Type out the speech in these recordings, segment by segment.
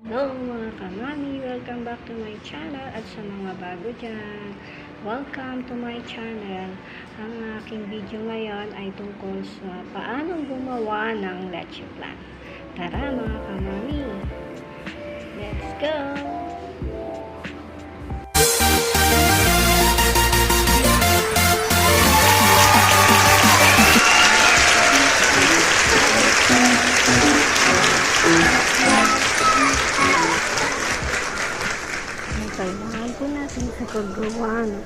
Hello mga kamami! Welcome back to my channel at sa mga bago dyan. Welcome to my channel. Ang aking video ngayon ay tungkol sa paanong gumawa ng leche flan. Tara mga kamami! Let's go! Kailangan po natin sa paggawa ng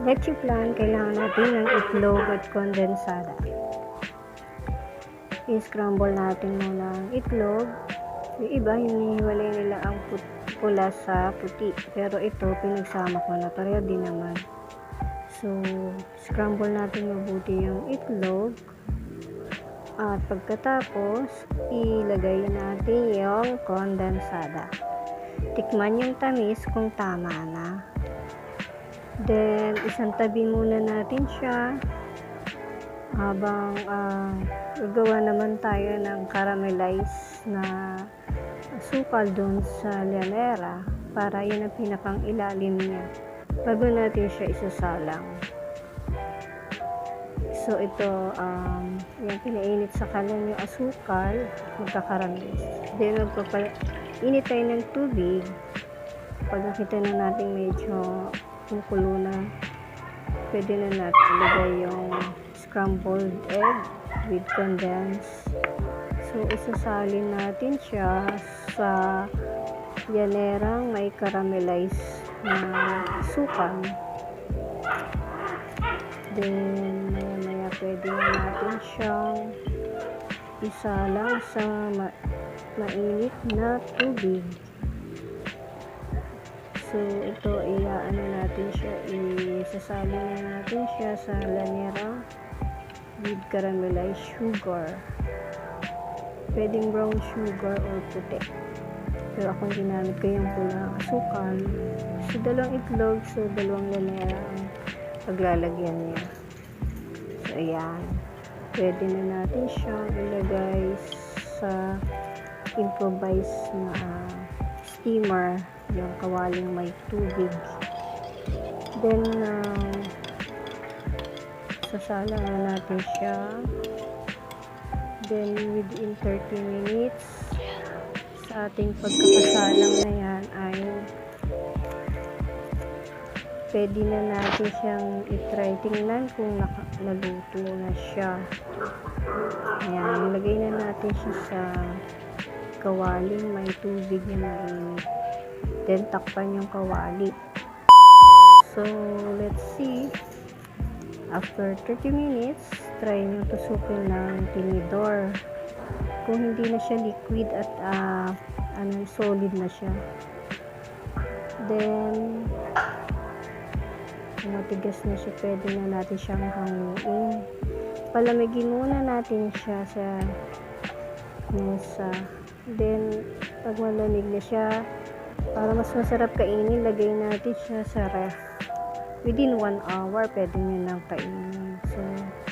leche flan, kailangan natin ng itlog at kondensada. I-scramble natin muna ang itlog. Yung iba, hinihiwalay nila ang pula sa puti. Pero ito, pinagsama ko na. Pareho din naman. So, scramble natin mabuti yung itlog. At pagkatapos, ilagay natin yung kondensada. Tikman yung tamis kung tama na. Then, isang tabi muna natin siya habang gagawa naman tayo ng caramelized na asukal dun sa llanera para yun ang pinakang ilalim niya bago natin siya isasalang. So, ito, yung pinainit sa kalan yung asukal, magkakaramelize. Then, init tayo ng tubig. Pag nakita na natin medyo kumukulo na, pwede na natin ilagay yung scrambled egg with condensed. So, isasalin natin siya sa llanerang may caramelized na asukal. Then, maya-maya pwede na natin siyang isalang sa mainit na tubig. So, ito, iaano natin siya, isasali na natin siya sa llanera with caramelized sugar. Pwedeng brown sugar or puti. Pero akong ginamit ko yung pulang asukal. So, dalawang itlog, so dalawang llanera ang paglalagyan niya. So, ayan. Pwede na natin siyang ilagay sa improvised na steamer, yung kawaling may tubig. Then, sasalang na natin siya. Then, within 30 minutes, sa ating pagkakasalang na yan ay pwede na natin siyang itry. Tingnan kung naluto na siya. Ayan, ilagay na natin siya sa kawaling may tubig na mainit. Then, takpan yung kawali. So, let's see. After 30 minutes, try nyo tusukin ng tinidor. Kung hindi na siya liquid at solid na siya. Then, kung matigas na siya, pwede na natin siyang hanguin. Palamigin muna natin siya sa mesa. Then, pag malamig na siya, para mas masarap kainin, lagay natin siya sa ref. Within 1 hour, pwede nyo nang kainin. So,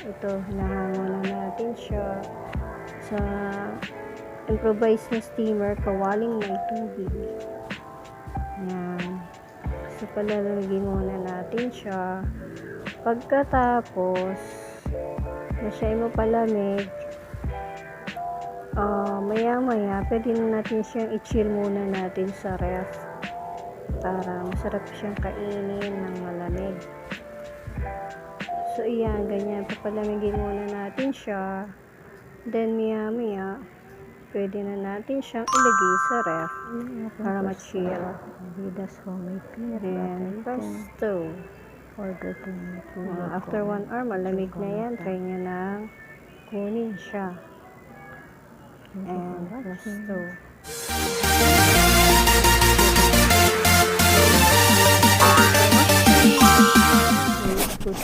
ito, hinahango na natin siya sa improvised na steamer, kawaling may tubig. Yan. So, palalagin muna natin siya. Pagkatapos, na siya ay mapalamig, maya-maya, pwede na natin siyang i-chill muna natin sa ref para masarap siyang kainin ng malamig. So, iyan, ganyan. Papalamigin muna natin siya. Then, maya-maya, pwede na natin siyang ilagay sa ref para ma-chill. And presto! After 1 hour, malamig na yan. Try nyo na kunin siya. And presto! Put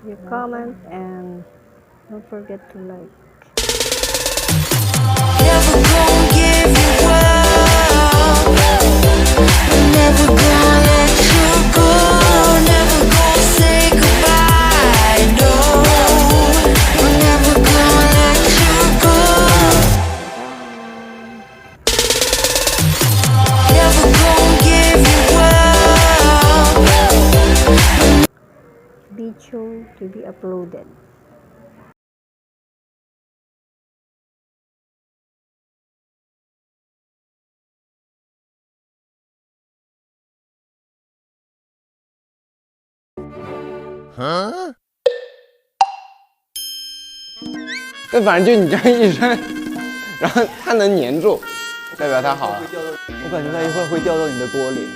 your comment and don't forget to like. Never gonna give you up. Never gonna let you go. Never gonna say goodbye. No, I'm never gonna let you go. show to be uploaded. Huh? 这反正就你这样一扔，然后它能粘住，代表它好了。我感觉它一会儿会掉到你的锅里。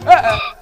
哎哎